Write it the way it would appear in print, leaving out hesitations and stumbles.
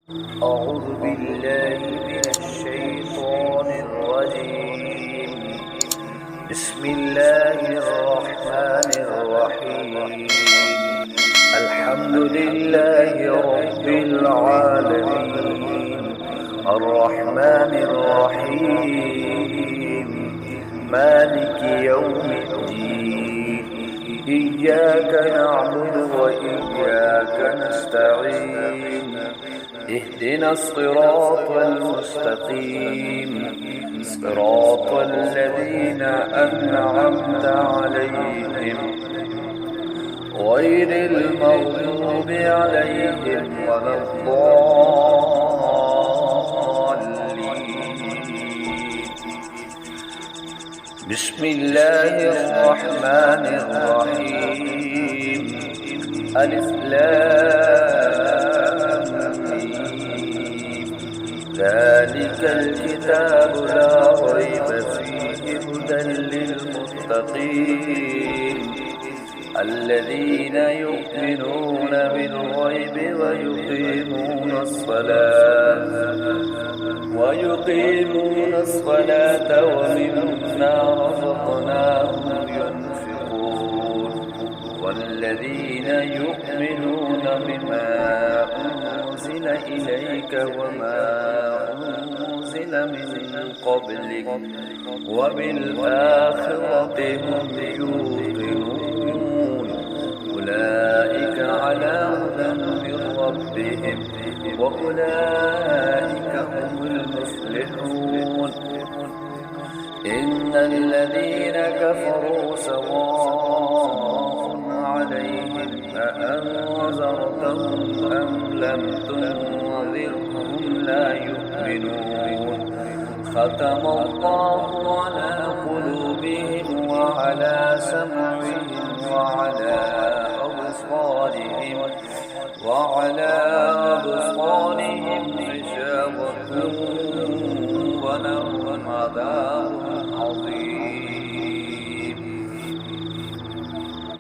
أعوذ بالله من الشيطان الرجيم. بسم الله الرحمن الرحيم. الحمد لله رب العالمين، الرحمن الرحيم، مالك يوم الدين. إياك نعبد وإياك نستعين. اهدنا الصراط المستقيم، صراط الذين أنعمت عليهم غير المغضوب عليهم ولا الضالين. بسم الله الرحمن الرحيم. ألف لام ميم. ذلك الكتاب لا ريب فيه هدى للمتقين الذين يؤمنون بالغيب ويقيمون الصلاة ومما رزقناهم ينفقون والذين يؤمنون بما أنزل إليك وما أنزل من قبلك وبالآخرة هم يوقنون. أولئك على هدى من ربهم وأولئك هم المفلحون. إن الذين كفروا سواء عليهم أأنذرتهم أم لم تنذرهم لا يؤمنون. ختم الله على قلوبهم وعلى سمعهم وعلى أبصارهم غشاوة ولهم عذاب عظيم.